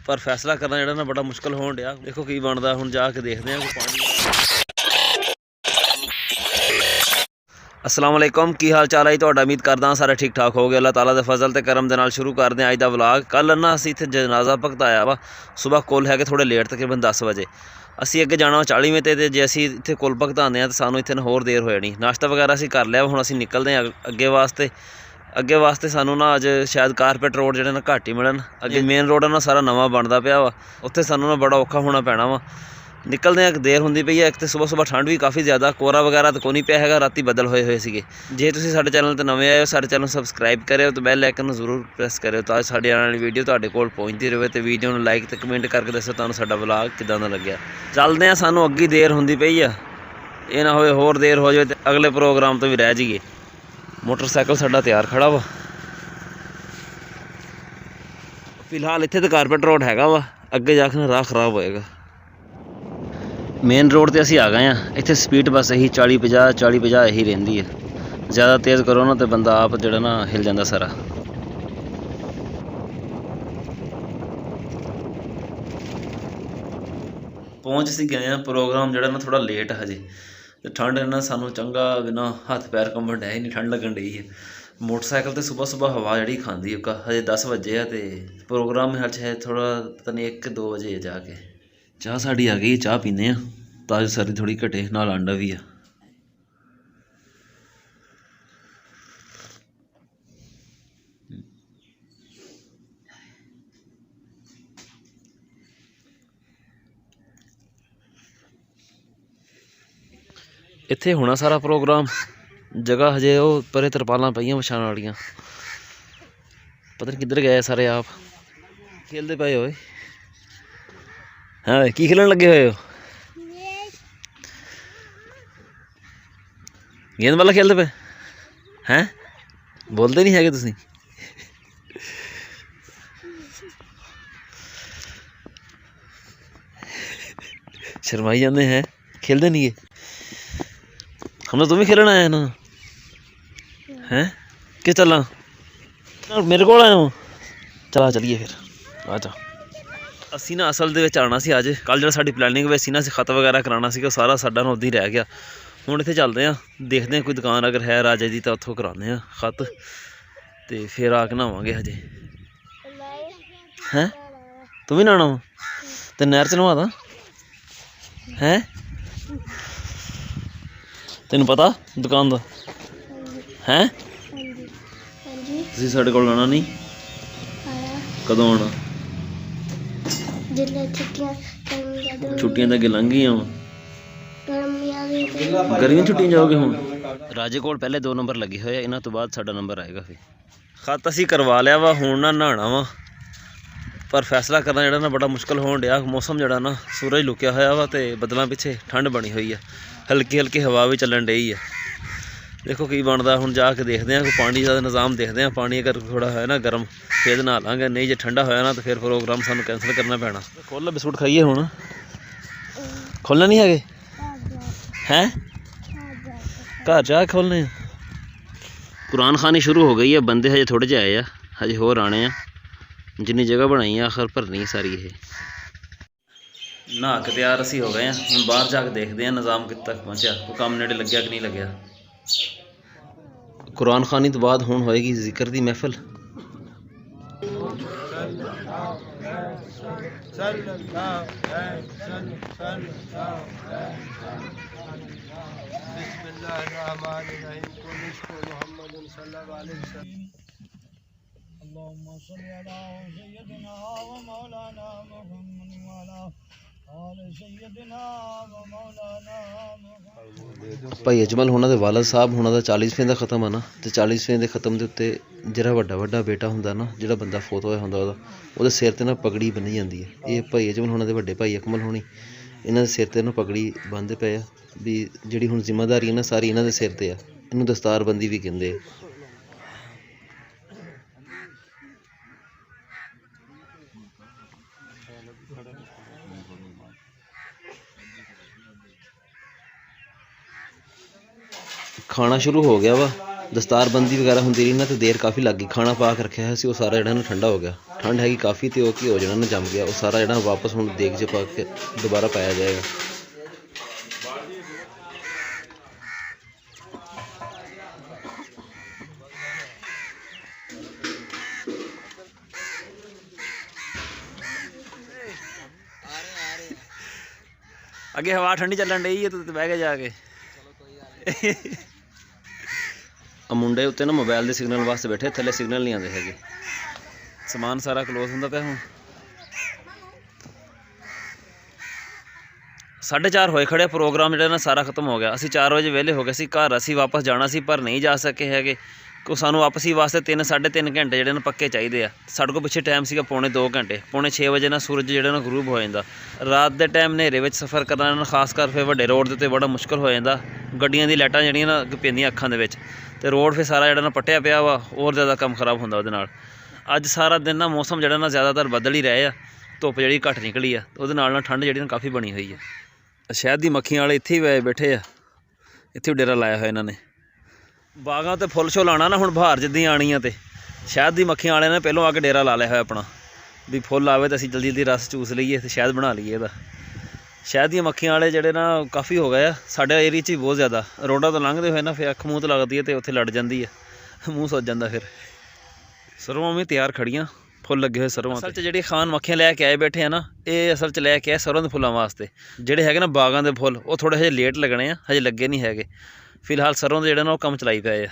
पर फैसला करना ਜਿਹੜਾ ਨਾ बड़ा मुश्किल होण ਡਿਆ। देखो की बनता हुण जाके देखते हैं। पानी अस्सलाम वालेकुम, की हाल चाल है तुहाडा? उम्मीद करदा सारे ठीक ठाक हो गए। अल्लाह ताला दे फजल ते करम दे नाल शुरू करदे अज दा व्लॉग। कल ना असीं इत्थे जनाजा भगताया वा सुबह कुल है कि थोड़े लेट तकरीबन 10 वजे। असीं अगे जाना 40वें ते जे असीं इत्थे कुल भगताने आ तो सानूं इत्थे होर देर हो जानी। नाश्ता वगैरह असीं कर लिया। हुण असीं निकलदे आं अगे वास्ते सानू ना अज शायद कारपेट रोड जो ना घट ही मिलन। अगे मेन रोड है ना सारा नवा बनता पिया वा, उत्थे सानू ना बड़ा औखा होना पैना वा। निकलते हैं देर होंदी पई है। एक तो सुबह सुबह ठंड भी काफ़ी ज़्यादा, कोहरा वगैरह तो कोई नहीं पिया है, राती बदल होए हुए सीगे। जे तुसीं साडे चैनल ते नवे आए हो, साडे चैनल सबसक्राइब करो तो बैल आइकन जरूर प्रेस करो ताकि साडी आने वाली वीडियो तुहाडे कोल पहुँचती रहे। तो वीडियो नूं लाइक ते कमेंट करके दसो तुहानूं साडा व्लॉग किदां दा लग्गिया। चलदे आं, सानूं अग्गे देर होंदी पई आ, ये ना होए होर देर हो जाए तो अगले प्रोग्राम तो भी रह जाइए। मोटरसाइकिल साडा तैयार खड़ा वा। फिलहाल इत्थे तो कारपेट रोड हैगा वा, अगे जाके ना राह खराब होएगा। मेन रोड ते असीं आ गए हैं। इत्थे स्पीड बस यही 40-50 यही रहिंदी है। ज़्यादा तेज़ करो ना तो बंदा आप जिहड़ा ना हिल जांदा सारा। पहुँच सी गए हैं। प्रोग्राम जिहड़ा ना थोड़ा लेट है हजे, तो ठंड ना सानू चंगा बिना हथ पैर कंबण डै ही नहीं, ठंड लगन डई है। मोटरसाइकिल तो सुबह सुबह हवा जी खाँदी है। हजे 10 वजे है तो प्रोग्राम है थोड़ा पता नहीं 1-2 वजे जाके। चाह साड़ी आ गई, चाह पीने ताज़ी सर्दी थोड़ी घटे, नाल आंडा भी है। इत्थे होना सारा प्रोग्राम। जगह हजे वो परे तरपालां पईयां विछाण वालियां, पता नहीं किधर गए सारे। आप खेलते पे हो? हाँ, की खेलन लगे हुए हो? गेंद वाला खेलते पे हैं? बोलते नहीं है तुसीं? शर्माई जाते हैं, खेलते नहीं है। हम तो तुम ही खेलना आया ना हैं कि चला मेरे को आया हो? चला चलिए फिर आ जा। ਅਸੀਂ ਨਾ ਅਸਲ ਦੇ ਵਿੱਚ ਆਉਣਾ ਸੀ ਅੱਜ। ਕੱਲ੍ਹ ਜਿਹੜਾ ਸਾਡੀ ਪਲੈਨਿੰਗ ਵਿੱਚ ਸੀ ਨਾ, ਅਸੀਂ ਖਤ ਵਗੈਰਾ ਕਰਾਉਣਾ ਸੀ, ਉਹ ਸਾਰਾ ਸਾਡਾ ਨਾ ਉੱਦਾਂ ਹੀ ਰਹਿ ਗਿਆ। ਹੁਣ ਇੱਥੇ ਚੱਲਦੇ ਹਾਂ, ਦੇਖਦੇ ਹਾਂ ਕੋਈ ਦੁਕਾਨ ਅਗਰ ਹੈ ਰਾਜੇ ਦੀ ਤਾਂ ਉੱਥੋਂ ਕਰਾਉਂਦੇ ਹਾਂ ਖਤ, ਅਤੇ ਫਿਰ ਆ ਕੇ ਨਹਾਵਾਂਗੇ। ਹਜੇ ਹੈਂ ਤੂੰ ਵੀ ਨਹਾਉਣਾ ਵਾ ਤੇ ਨਹਿਰ 'ਚ ਨਵਾ ਦਾਂ ਹੈਂ? ਤੈਨੂੰ ਪਤਾ ਦੁਕਾਨ ਦਾ ਹੈਂ? ਤੁਸੀਂ ਸਾਡੇ ਕੋਲ ਆਉਣਾ ਨਹੀਂ? ਕਦੋਂ ਆਉਣਾ? छुट्टियां तो अगे लंघ गई वा, गर्मी छुट्टियां जाओगे हुण? राजे कोल पहले 2 नंबर लगे हुए, इन्हां तो बाद साडा नंबर आएगा। फिर खत असीं करवा लिया वा, हुण ना नहाना वा। पर फैसला करना जिहड़ा ना बड़ा मुश्किल होण डिया। मौसम जिहड़ा ना सूरज लुकिया होया वा ते बदलां पिछे ठंड बनी हुई है, हल्की हल्की हवा भी चलन डई है। देखो की बनता हुण जाके देखते हैं। कोई पानी का निज़ाम देखते हैं, पानी अगर थोड़ा है ना गर्म फिर नहा लांगे, नहीं जो ठंडा होया ना तो फिर प्रोग्राम सानू कैंसल करना पैना। खोल बिस्कुट खाइए हुण, खोलना नहीं है हैं? घर जा खोलने। कुरान खानी शुरू हो गई है, बंदे हजे थोड़े जे आए आ, हजे होर आने आ। जिन्नी जगह बनाई है आखिर भरनी सारी ये। नहा के तैयार असी हो गए हैं। हम बाहर जाके देखते हैं निज़ाम कितने तक पहुँचा, कोई काम नेड़े लग्या कि नहीं लग्या। कुरान खानी तो बाद हुण होएगी जिक्र दी महफिल। भाई अजमल होना दे वालद साहब होना दा 40वें दा खत्म है ना, तो 40वें दे खत्म दे उत्ते जिहड़ा वड्डा बेटा हुंदा ना, जिहड़ा बंदा फोत होया हुंदा ओहदे सिर ते ना पगड़ी बन्नी जांदी है। ये भाई अजमल होना दे वड्डे भाई अकमल होनी, इन्हां दे सिर ते ना पगड़ी बन्नदे पे आ भी जिहड़ी हुण जिम्मेदारी है ना सारी इन्हां दे सिर ते आ। इन्हूं दस्तारबंदी भी कहंदे आ। खाना शुरू हो गया वा, दस्तारबंदी वगैरह होंदी रही ना तो देर काफ़ी लग गई। खाना पा के रखा है वो सारा जड़ा ना ठंडा हो गया। ਠੰਡ ਹੈਗੀ ਕਾਫੀ ਤੇ ਉਹ ਕੀ ਹੋ ਜਾਣਾ ਨਾ ਜੰਮ ਗਿਆ, ਉਹ ਸਾਰਾ ਜਿਹੜਾ ਵਾਪਸ ਹੁਣ ਦੇਗ 'ਚ ਪਾ ਕੇ ਦੁਬਾਰਾ ਪਾਇਆ ਜਾਏਗਾ। ਅੱਗੇ ਹਵਾ ਠੰਡੀ ਚੱਲਣ ਡਈ ਹੈ, ਤੂੰ ਬਹਿ ਕੇ ਜਾ ਕੇ ਆ ਮੁੰਡੇ ਉੱਤੇ ਨਾ ਮੋਬਾਈਲ ਦੇ ਸਿਗਨਲ ਵਾਸਤੇ ਬੈਠੇ, ਥੱਲੇ ਸਿਗਨਲ ਨਹੀਂ ਆਉਂਦੇ ਹੈਗੇ। ਸਮਾਨ ਸਾਰਾ ਕਲੋਜ਼ ਹੁੰਦਾ ਪਿਆ। ਹੁਣ 4:30 ਹੋਏ ਖੜੇ, ਪ੍ਰੋਗਰਾਮ ਜਿਹੜਾ ਨਾ ਸਾਰਾ ਖਤਮ ਹੋ ਗਿਆ। ਅਸੀਂ 4 ਵਜੇ ਵਿਹਲੇ ਹੋ ਗਏ ਸੀ ਘਰ, ਅਸੀਂ ਵਾਪਸ ਜਾਣਾ ਸੀ ਪਰ ਨਹੀਂ ਜਾ ਸਕੇ ਹੈਗੇ ਕਿਉਂ ਸਾਨੂੰ ਵਾਪਸੀ ਵਾਸਤੇ 3-3.5 ਘੰਟੇ ਜਿਹੜੇ ਨੇ ਪੱਕੇ ਚਾਹੀਦੇ ਆ। ਸਾਡੇ ਕੋਲ ਪਿੱਛੇ ਟਾਈਮ ਸੀਗਾ ਪੌਣੇ 2 ਘੰਟੇ। ਪੌਣੇ 6 ਵਜੇ ਨਾਲ ਸੂਰਜ ਜਿਹੜਾ ਨਾ ਗਰੂਬ ਹੋ ਜਾਂਦਾ। ਰਾਤ ਦੇ ਟਾਈਮ ਹਨੇਰੇ ਵਿੱਚ ਸਫ਼ਰ ਕਰਨਾ ਨਾ ਖਾਸ ਕਰ ਫਿਰ ਵੱਡੇ ਰੋਡ ਦੇ ਉੱਤੇ ਬੜਾ ਮੁਸ਼ਕਿਲ ਹੋ ਜਾਂਦਾ। ਗੱਡੀਆਂ ਦੀ ਲਾਈਟਾਂ ਜਿਹੜੀਆਂ ਨਾ ਪੈਂਦੀਆਂ ਅੱਖਾਂ ਦੇ ਵਿੱਚ, ਅਤੇ ਰੋਡ ਫਿਰ ਸਾਰਾ ਜਿਹੜਾ ਨਾ ਪੱਟਿਆ ਪਿਆ ਵਾ, ਹੋਰ ਜ਼ਿਆਦਾ ਕੰਮ ਖਰਾਬ ਹੁੰਦਾ ਉਹਦੇ ਨਾਲ। ਅੱਜ ਸਾਰਾ ਦਿਨ ਨਾ ਮੌਸਮ ਜਿਹੜਾ ਨਾ ਜ਼ਿਆਦਾਤਰ ਬੱਦਲ ਹੀ ਰਹੇ ਆ, ਧੁੱਪ ਜਿਹੜੀ ਘੱਟ ਨਿਕਲੀ ਆ, ਉਹਦੇ ਨਾਲ ਠੰਡ ਜਿਹੜੀ ਨਾ ਕਾਫੀ ਬਣੀ ਹੋਈ ਆ। ਸ਼ਹਿਦ ਦੀ ਮੱਖੀਆਂ ਵਾਲੇ ਇੱਥੇ ਹੀ ਬੈਠੇ ਆ, ਇੱਥੇ ਵੀ ਡੇਰਾ ਲਾਇਆ ਹੋਇਆ ਇਹਨਾਂ ਨੇ। ਬਾਗਾਂ 'ਤੇ ਫੁੱਲ ਛੋ ਲਾਉਣਾ ਨਾ ਹੁਣ ਬਹਾਰ ਜਿੱਦਾਂ ਆਉਣੀ ਆ, ਅਤੇ ਸ਼ਹਿਦ ਦੀ ਮੱਖੀਆਂ ਵਾਲਿਆਂ ਨੇ ਪਹਿਲੋਂ ਆ ਕੇ ਡੇਰਾ ਲਾ ਲਿਆ ਹੋਇਆ ਆਪਣਾ, ਵੀ ਫੁੱਲ ਆਵੇ ਤਾਂ ਅਸੀਂ ਜਲਦੀ ਜਲਦੀ ਰਸ ਚੂਸ ਲਈਏ ਅਤੇ ਸ਼ਹਿਦ ਬਣਾ ਲਈਏ ਇਹਦਾ। ਸ਼ਹਿਦ ਦੀਆਂ ਮੱਖੀਆਂ ਵਾਲੇ ਜਿਹੜੇ ਨਾ ਕਾਫੀ ਹੋ ਗਏ ਆ ਸਾਡੇ ਏਰੀਏ 'ਚ ਹੀ ਬਹੁਤ ਜ਼ਿਆਦਾ। ਰੋਡਾਂ ਤੋਂ ਲੰਘਦੇ ਹੋਏ ਨਾ ਫਿਰ ਅੱਖ ਮੂੰਹ 'ਤੇ ਲੱਗਦੀ ਹੈ ਅਤੇ ਉੱਥੇ ਲੜ ਜਾਂਦੀ ਹੈ, ਮੂੰਹ ਸੁੱਜ ਜਾਂਦਾ। ਫਿਰ ਸਰੋਂ ਵੀ ਤਿਆਰ ਖੜੀਆਂ, ਫੁੱਲ ਲੱਗੇ ਹੋਏ ਸਰੋਂ। ਅਸਲ 'ਚ ਜਿਹੜੀ ਖਾਨ ਮੱਖੀਆਂ ਲੈ ਕੇ ਆਏ ਬੈਠੇ ਆ ਨਾ, ਇਹ ਅਸਲ 'ਚ ਲੈ ਕੇ ਆਏ ਸਰੋਂ ਦੇ ਫੁੱਲਾਂ ਵਾਸਤੇ। ਜਿਹੜੇ ਹੈਗੇ ਨਾ ਬਾਗਾਂ ਦੇ ਫੁੱਲ, ਉਹ ਥੋੜ੍ਹੇ ਹਜੇ ਲੇਟ ਲੱਗਣੇ ਆ, ਹਜੇ ਲੱਗੇ ਨਹੀਂ ਹੈਗੇ। ਫਿਲਹਾਲ ਸਰੋਂ ਦੇ ਜਿਹੜੇ ਨਾ ਉਹ ਕੰਮ ਚਲਾਈ ਪਏ ਆ।